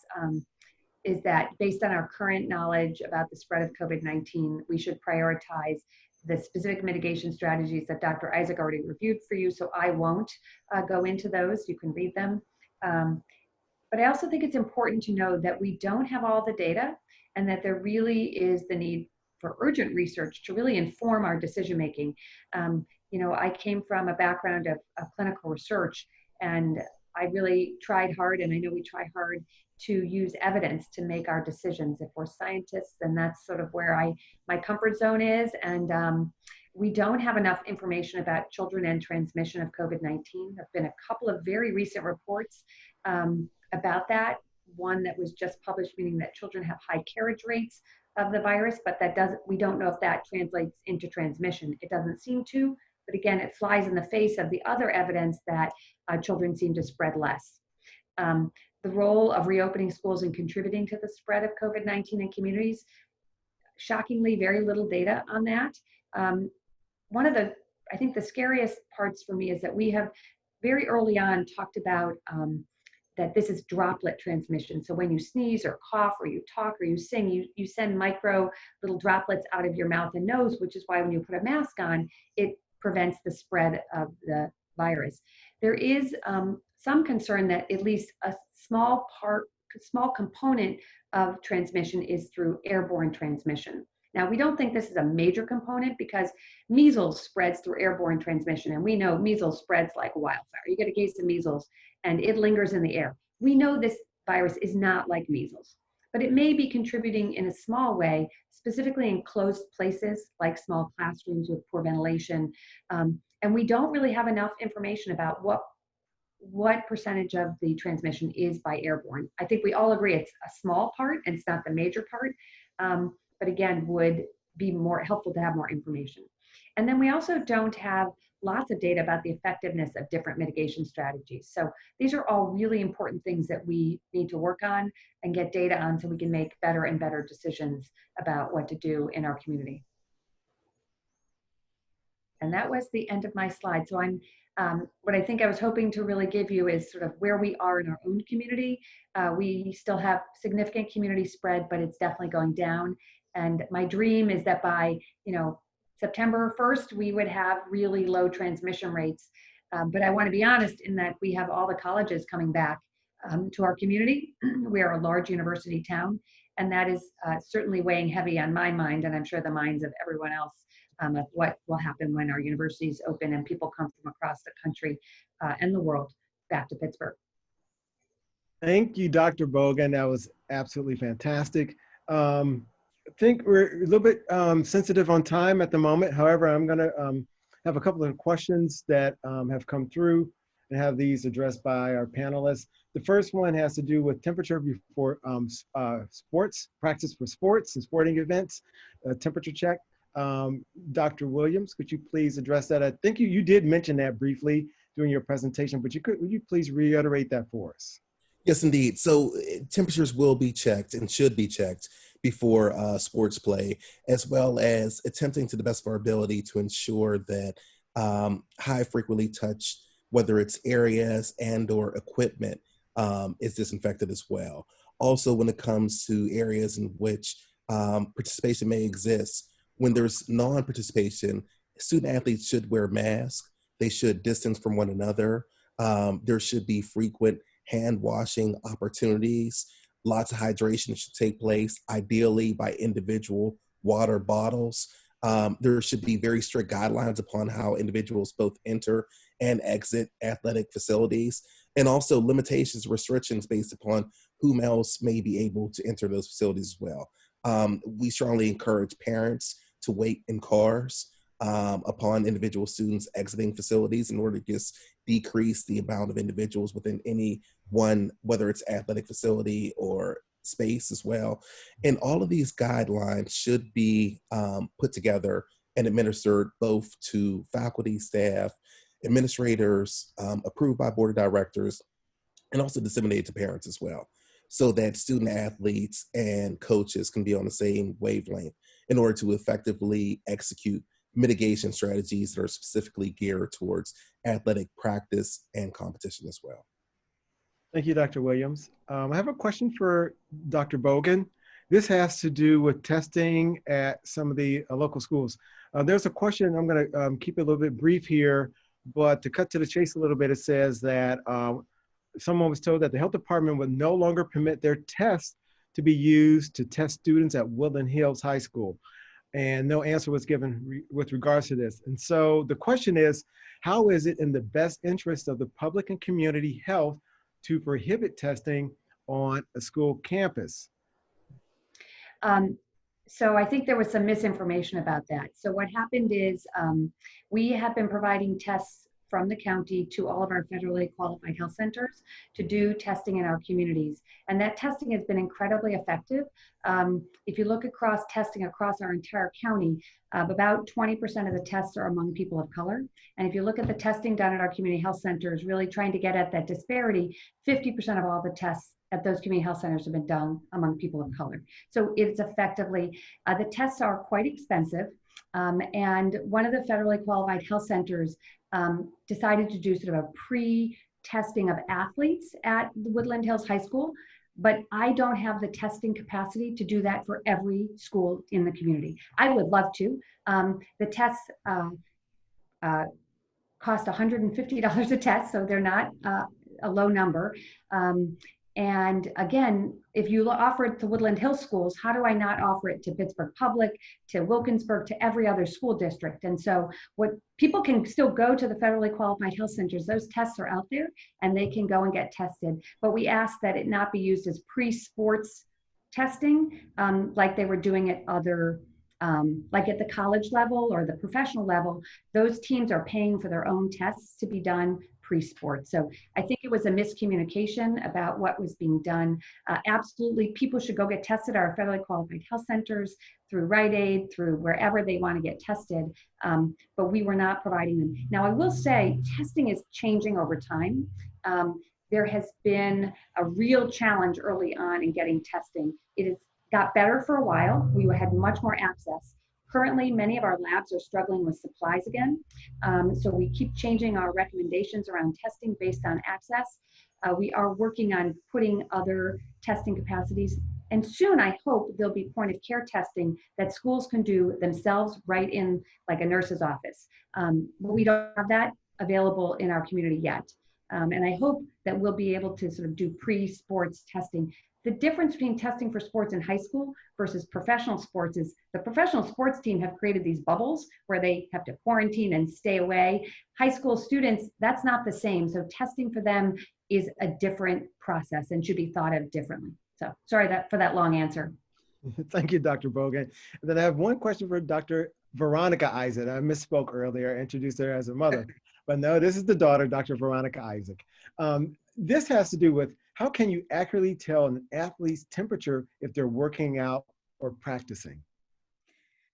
is that based on our current knowledge about the spread of COVID-19, we should prioritize the specific mitigation strategies that Dr. Isaac already reviewed for you, so I won't go into those. You can read them. But I also think it's important to know that we don't have all the data and that there really is the need for urgent research to really inform our decision making. You know, I came from a background of clinical research, and I really tried hard, and I know we try hard to use evidence to make our decisions. If we're scientists, then that's sort of where my comfort zone is. And we don't have enough information about children and transmission of COVID-19. There have been a couple of very recent reports about that. One that was just published, meaning that children have high carriage rates of the virus, but we don't know if that translates into transmission. It doesn't seem to, but again, it flies in the face of the other evidence that children seem to spread less. The role of reopening schools and contributing to the spread of COVID-19 in communities, shockingly, very little data on that. One of I think the scariest parts for me is that we have very early on talked about that this is droplet transmission. So when you sneeze or cough or you talk or you sing, you send micro little droplets out of your mouth and nose, which is why when you put a mask on, it prevents the spread of the virus. There is some concern that at least a small component of transmission is through airborne transmission. Now, we don't think this is a major component because measles spreads through airborne transmission, and we know measles spreads like wildfire. You get a case of measles and it lingers in the air. We know this virus is not like measles, but it may be contributing in a small way, specifically in closed places like small classrooms with poor ventilation. And we don't really have enough information about what percentage of the transmission is by airborne. I think we all agree it's a small part and it's not the major part, but again, would be more helpful to have more information. And then we also don't have lots of data about the effectiveness of different mitigation strategies. So these are all really important things that we need to work on and get data on so we can make better and better decisions about what to do in our community. And that was the end of my slide. So what I think I was hoping to really give you is sort of where we are in our own community. We still have significant community spread, but it's definitely going down. And my dream is that by, September 1st, we would have really low transmission rates. But I want to be honest in that we have all the colleges coming back to our community. We are a large university town, and that is certainly weighing heavy on my mind, and I'm sure the minds of everyone else, of what will happen when our universities open and people come from across the country and the world back to Pittsburgh. Thank you, Dr. Bogan. That was absolutely fantastic. I think we're a little bit sensitive on time at the moment. However, I'm going to have a couple of questions that have come through and have these addressed by our panelists. The first one has to do with temperature before sports, practice for sports and sporting events, temperature check. Dr. Williams, could you please address that? I think you did mention that briefly during your presentation, but would you please reiterate that for us? Yes, indeed. So temperatures will be checked and should be checked before sports play, as well as attempting to the best of our ability to ensure that high frequently touched, whether it's areas and or equipment, is disinfected as well. Also, when it comes to areas in which participation may exist, when there's non-participation, student athletes should wear masks. They should distance from one another. There should be frequent hand washing opportunities. Lots of hydration should take place, ideally by individual water bottles. There should be very strict guidelines upon how individuals both enter and exit athletic facilities, and also limitations, restrictions based upon whom else may be able to enter those facilities as well. We strongly encourage parents to wait in cars upon individual students exiting facilities in order to just decrease the amount of individuals within any one, whether it's athletic facility or space as well. And all of these guidelines should be put together and administered both to faculty, staff, administrators, approved by board of directors, and also disseminated to parents as well, so that student athletes and coaches can be on the same wavelength in order to effectively execute mitigation strategies that are specifically geared towards athletic practice and competition as well. Thank you, Dr. Williams. I have a question for Dr. Bogan. This has to do with testing at some of the local schools. There's a question, I'm going to keep it a little bit brief here, but to cut to the chase a little bit, it says that someone was told that the health department would no longer permit their tests to be used to test students at Woodland Hills High School. And no answer was given with regards to this. And so the question is, how is it in the best interest of the public and community health to prohibit testing on a school campus? So I think there was some misinformation about that. So what happened is we have been providing tests from the county to all of our federally qualified health centers to do testing in our communities. And that testing has been incredibly effective. If you look across testing across our entire county, about 20% of the tests are among people of color. And if you look at the testing done at our community health centers, really trying to get at that disparity, 50% of all the tests at those community health centers have been done among people of color. So it's effectively, the tests are quite expensive. And one of the federally qualified health centers decided to do sort of a pre-testing of athletes at Woodland Hills High School, but I don't have the testing capacity to do that for every school in the community. I would love to. The tests cost $150 a test, so they're not a low number. And again, if you offer it to Woodland Hills schools, how do I not offer it to Pittsburgh Public, to Wilkinsburg, to every other school district? And so what people can still go to the federally qualified health centers, those tests are out there and they can go and get tested. But we ask that it not be used as pre-sports testing like they were doing at other, like at the college level or the professional level. Those teams are paying for their own tests to be done pre-sport. So I think it was a miscommunication about what was being done. Absolutely, people should go get tested at our federally qualified health centers, through Rite Aid, through wherever they want to get tested, but we were not providing them. Now I will say, testing is changing over time. There has been a real challenge early on in getting testing. It has got better for a while. We had much more access. Currently, many of our labs are struggling with supplies again. So we keep changing our recommendations around testing based on access. We are working on putting other testing capacities. And soon, I hope there'll be point of care testing that schools can do themselves right in like a nurse's office. But we don't have that available in our community yet. And I hope that we'll be able to sort of do pre-sports testing. The difference between testing for sports in high school versus professional sports is the professional sports team have created these bubbles where they have to quarantine and stay away. High school students, that's not the same. So testing for them is a different process and should be thought of differently. So sorry for that long answer. Thank you, Dr. Bogan. And then I have one question for Dr. Veronica Isaac. I misspoke earlier, introduced her as a mother, but no, this is the daughter, Dr. Veronica Isaac. This has to do with how can you accurately tell an athlete's temperature if they're working out or practicing?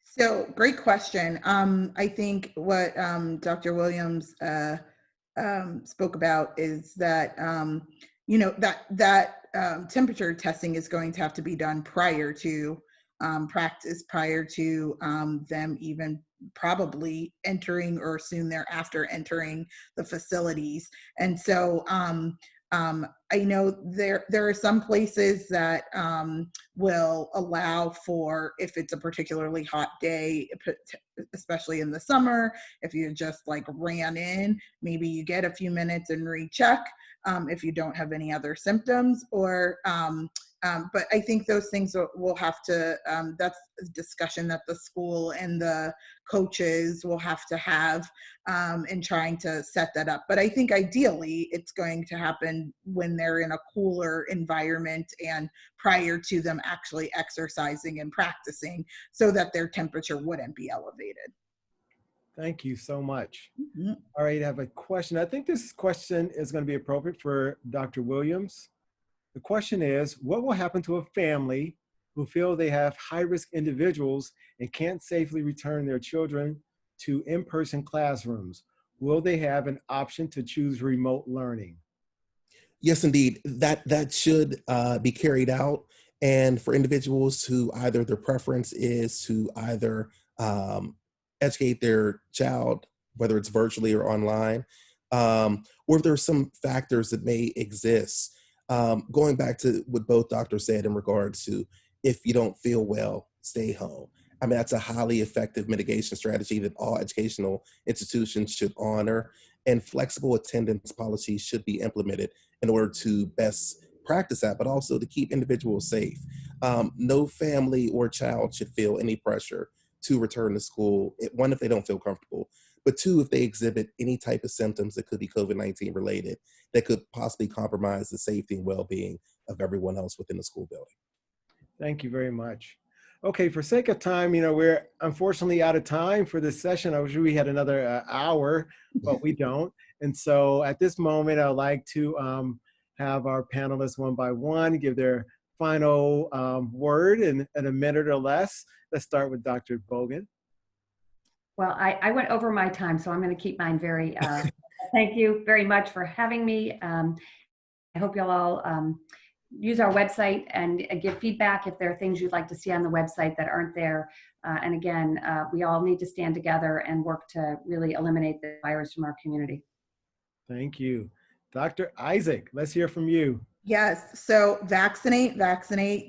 So great question. I think what Dr. Williams spoke about is that, you know, that temperature testing is going to have to be done prior to practice, prior to them even probably entering or soon thereafter entering the facilities. And so I know there are some places that will allow for, if it's a particularly hot day, especially in the summer, if you just like ran in, maybe you get a few minutes and recheck if you don't have any other symptoms, or but I think those things will have to, that's a discussion that the school and the coaches will have to have in trying to set that up. But I think ideally it's going to happen when they're in a cooler environment and prior to them actually exercising and practicing so that their temperature wouldn't be elevated. Thank you so much. Mm-hmm. All right, I have a question. I think this question is going to be appropriate for Dr. Williams. The question is, what will happen to a family who feel they have high-risk individuals and can't safely return their children to in-person classrooms? Will they have an option to choose remote learning? Yes, indeed. That should be carried out. And for individuals who either their preference is to either educate their child, whether it's virtually or online, or if there's some factors that may exist. Going back to what both doctors said in regards to if you don't feel well, stay home. I mean, that's a highly effective mitigation strategy that all educational institutions should honor, and flexible attendance policies should be implemented in order to best practice that, but also to keep individuals safe. No family or child should feel any pressure to return to school. One, if they don't feel comfortable, but two, if they exhibit any type of symptoms that could be COVID-19 related, that could possibly compromise the safety and well-being of everyone else within the school building. Thank you very much. Okay, for sake of time, we're unfortunately out of time for this session. I wish we had another hour, but we don't. And so at this moment, I'd like to have our panelists one by one give their final word in a minute or less. Let's start with Dr. Bogan. Well, I went over my time, so I'm going to keep mine very, thank you very much for having me. I hope you'll all use our website and give feedback if there are things you'd like to see on the website that aren't there. And again, we all need to stand together and work to really eliminate the virus from our community. Thank you. Dr. Isaac, let's hear from you. Yes, so vaccinate,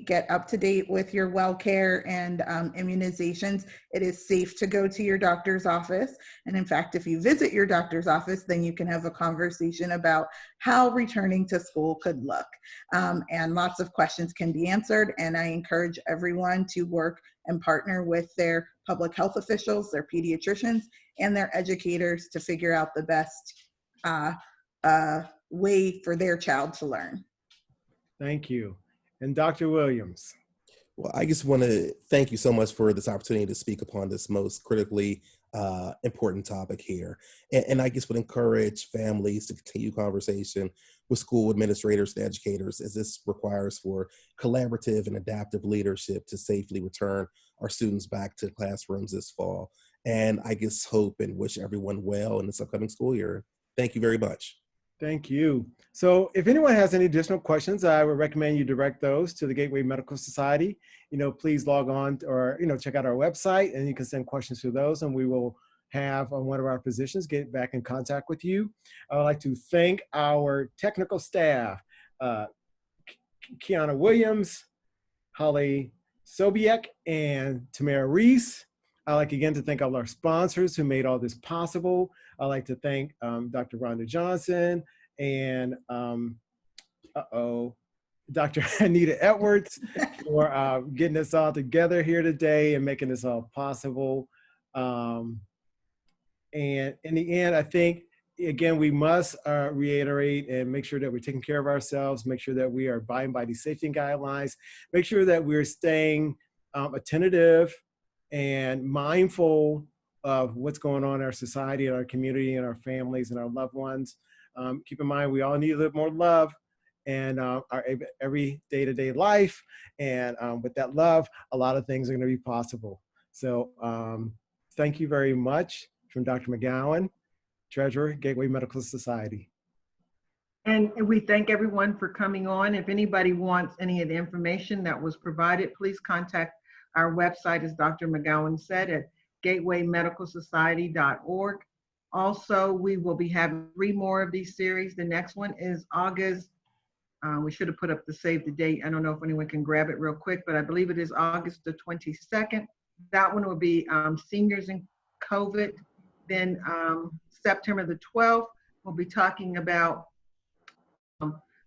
get up to date with your well care and immunizations. It is safe to go to your doctor's office. And in fact, if you visit your doctor's office, then you can have a conversation about how returning to school could look. And lots of questions can be answered. And I encourage everyone to work and partner with their public health officials, their pediatricians, and their educators to figure out the best way for their child to learn. Thank you. And Dr. Williams. Well, I just want to thank you so much for this opportunity to speak upon this most critically important topic here. And I just would encourage families to continue conversation with school administrators and educators, as this requires for collaborative and adaptive leadership to safely return our students back to classrooms this fall. And I just hope and wish everyone well in this upcoming school year. Thank you very much. Thank you. So if anyone has any additional questions, I would recommend you direct those to the Gateway Medical Society. Please log on or, check out our website, and you can send questions to those, and we will have one of our physicians get back in contact with you. I would like to thank our technical staff, Kiana Williams, Holly Sobiek, and Tamara Reese. I'd like again to thank all our sponsors who made all this possible. I'd like to thank Dr. Rhonda Johnson and Dr. Anita Edwards for getting us all together here today and making this all possible. And in the end, I think, again, we must reiterate and make sure that we're taking care of ourselves, make sure that we are abiding by these safety guidelines, make sure that we're staying attentive and mindful of what's going on in our society and our community and our families and our loved ones. Keep in mind, we all need a little more love and our every day-to-day life. And with that love, a lot of things are gonna be possible. So thank you very much from Dr. McGowan, Treasurer, Gateway Medical Society. And we thank everyone for coming on. If anybody wants any of the information that was provided, please contact our website, as Dr. McGowan said, at gatewaymedicalsociety.org. Also, we will be having 3 more of these series. The next one is August. We should have put up the save the date. I don't know if anyone can grab it real quick, but I believe it is August the 22nd. That one will be seniors and COVID. Then September the 12th, we'll be talking about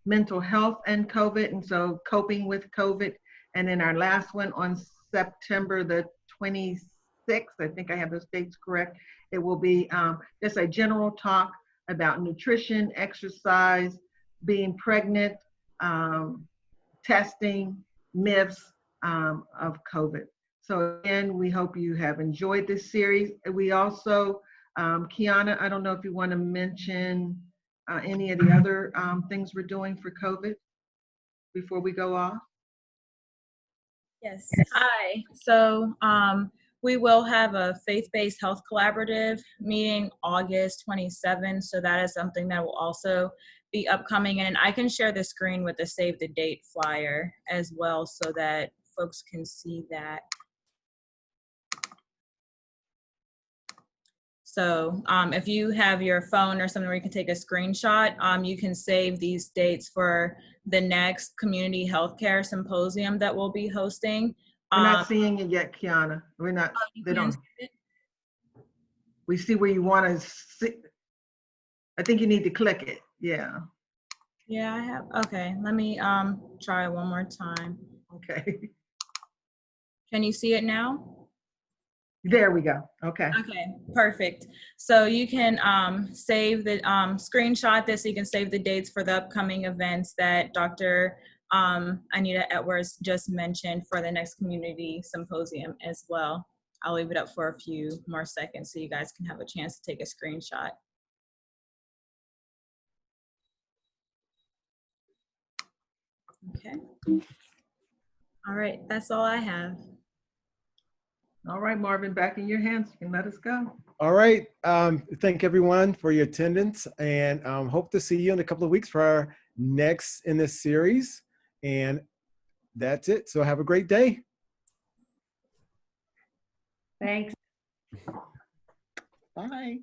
mental health and COVID, and so coping with COVID. And then our last one on September the 26th, I think I have those dates correct. It will be just a general talk about nutrition, exercise, being pregnant, testing, myths of COVID. So again, we hope you have enjoyed this series. We also, Kiana, I don't know if you want to mention any of the other things we're doing for COVID before we go off. Yes. Hi. So we will have a faith-based health collaborative meeting August 27th. So that is something that will also be upcoming. And I can share the screen with the save the date flyer as well so that folks can see that. So if you have your phone or something where you can take a screenshot, you can save these dates for the next community healthcare symposium that we'll be hosting. We're not seeing it yet, Kiana. We're not, they don't. We see where you want to see. I think you need to click it. Yeah. Yeah, I have. Okay, let me try one more time. Okay. Can you see it now? There we go. Okay. Okay, perfect. So you can save the screenshot this so you can save the dates for the upcoming events that Dr. Anita Edwards just mentioned for the next community symposium as well. I'll leave it up for a few more seconds so you guys can have a chance to take a screenshot. Okay. All right, that's all I have. All right, Marvin, back in your hands. You can let us go. All right. Thank everyone for your attendance, and hope to see you in a couple of weeks for our next in this series. And that's it. So have a great day. Thanks. Bye.